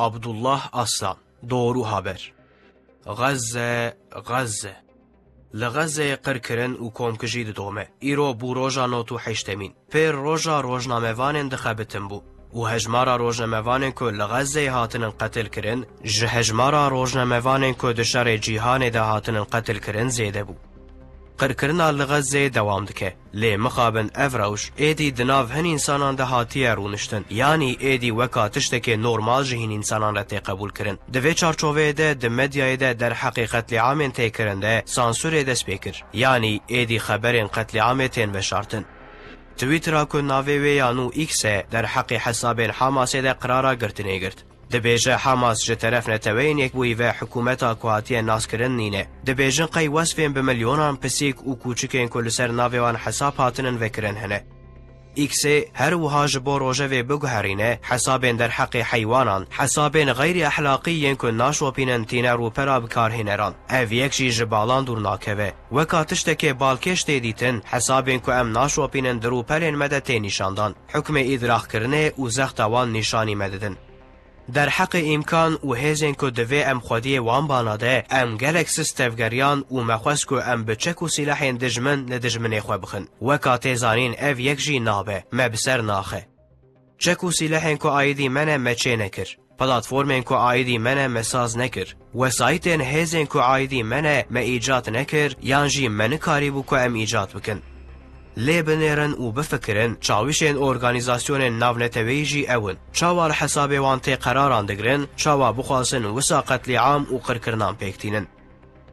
عبدالله Aslan. Doğru haber. Gazze, Gazze. لغزه قرکرن و کۆمکژی ددۆمە. ئیرۆ بوو ڕۆژا 98 پێر ڕۆژا ڕۆژنامەوانên دخەبتن بوو و هەژمارا ڕۆژنامەوانên ku li Gazeyê hatinin qetilkirin ji hejmara ڕۆژنامەوانên ku di şerê cîhanê de hatinin qetilkirin zêde bû. Qirkirina li Gazeyê dewam dike. Lê mixabin ev rewş êdî di nav hin însanan de hatiye rûniştin. Yanî êdî weka tiştekê normal ji hîn însanan re tê qebûl kirin. Di vê çarçoveyê de di medyayê de derheqê qetlîamên tê kirin de sansûrê dest pê kir. Yanî êdî xeberên qetlîamê tên veşartin. Twitter'a ku navê wê ya nû X-e derheqê hesabên Hamasê de qirara girtinê girt. Dibêje Hamas ji teref neteweyên Yekbûyî ve hikûmeta ku hatiye naskirin nîne. Dibêjin qey wesfên bi milyonan pisîk û kûçikên ku li ser navê wan hesab hatinin vekirin hene. X-ê her wiha ji bo rojevê biguherîne hesabên derheqê heywanan, hesabên ghayrî ehlaqî yên ku naşopînin tîne rûpera bikarhêneran. Ev yek jî ji balan dûr nakeve. Weka tiştekê balkêş tê dîtin, hesabên ku em naşopînin di rûpelên me de tê nîşandan. Hukmê îdraxkirinê û zexta wan nîşanî me didin. در حق امکان و هیزن که دوی ام خودی وان باناده ام گلک سستفگریان و مخواست که ام بچک و سلاحین دجمن ندجمن خواه بخن وکات زانین او یک جی نابه مبسر ناخه چک و سلاحین که آیدی منه مچه نکر پلاتفورمین که آیدی منه مساز نکر وسایتین هیزن که آیدی منه ما ایجاد نکر یانجی من کاریبو که ام ایجاد بکن لی بنیرن و بفکرن چاویشین ارگانیزاسیون ناونتوی جی اون چاوار حساب وان تی قراران دگرن چاوا بخواسن وسا قتل عام و قرکرنان پیکتینن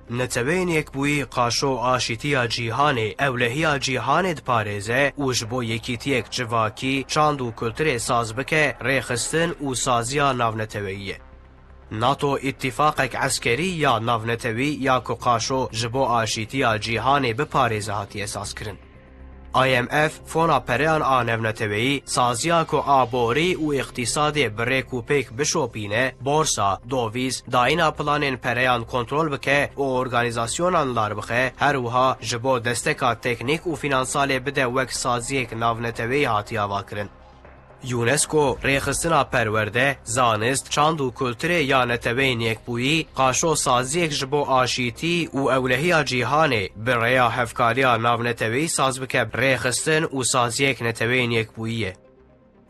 نتوین یکبوی قاشو آشیتیا جیهان اولهیا جیهان دپارزه و جبو یکیتیک جواکی چاند و کلتر ساز بکه ریخستن و سازیا ناونتویه ناتو اتفاقک عسکری یا ناونتوی یا که قاشو جبو آشیتیا جیهان بپارزه هاتی اساس کرن IMF فونا پریان آنونتوی سازیا کو آبوری و اقتصادی بریک و پیک بشوپینه بورسا دوویز داینا پلانین پریان کنترل بکه و ارگانیزاسیونان لار بخه هر وها جبو دستکا تکنیک و فینانسال بده وک سازیک ناونتوی هاتی آوا کرن. یونسکو ریخستنا پرورده زانست چاند و کلتر یا نتوین یکبویی قاشو سازیک جبو آشیتی و اولهی جیهانه بریا هفکاریا ناونتوی ساز بکه ریخستن و سازیک نتوین یکبوییه.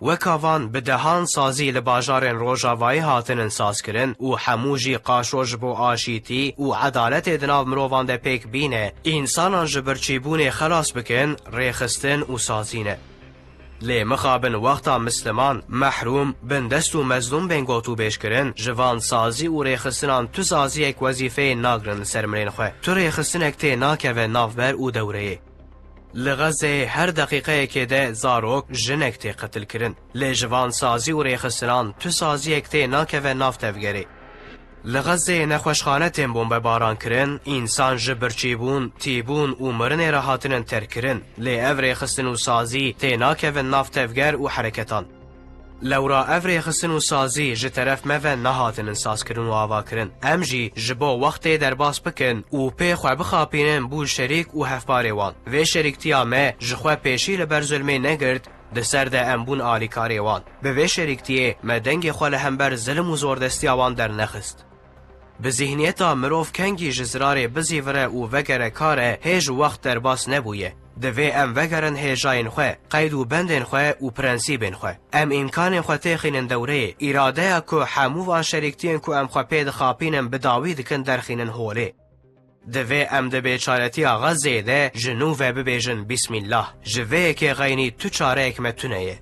وکاوان بدهان سازی لباجارن روژاوایی هاتنن ساز کرن و هموجی قاشو جبو آشیتی و عدالت دناو مرووان ده پیک بینه انسانان جبرچیبون خلاص بکن ریخستن و سازینه. لی مخابن وقتا مسلمان محروم بن دست و مظلوم بین گوتو بیش کرن جوان سازی و ریخستنان تو سازی یک وظیفه ناگرن سرمرین خواه تو ریخستنک تی ناکه و نافبر و دوره لغزه هر دقیقه که ده زاروک جنک تی قتل کرن لی جوان سازی و ریخستنان تو سازی یک تی ناکه و ناف تفگره لغزه نخوشخانه تیم بومبه باران کرن انسان جبرچی بون تیبون و مرن راحتن تر کرن لی افری خستن و سازی تیناکه و ناف تفگر و حرکتان لورا افری خستن و سازی ج طرف مو نهاتن ساز کرن و آوا کرن امجی جبو وقت در باس بکن و پی خواه بخاپینن بول شریک و هفباره وان و شریکتیا ما جخواه پیشی لبر ظلمه نگرد ده سر ده امبون آلیکاری وان به وی شریکتیه مدنگ خواه لهمبر ظلم و زوردستی وان در نخست به ذهنیتا مروف کنگی جزرار بزیوره و وگره کاره هیج وقت در باس نبویه دوی ام وگرن هیجاین خواه قید و بندن خواه و پرنسیبن خواه ام امکان خواه تیخینن دوره اراده که همو وان شریکتین که ام خواه پید خاپینن بداوی دکن درخینن هوله دوی ام ده بیچارتی آغاز زیده جنو و ببیجن بسم الله جوی که غینی تو چاره اکمتونه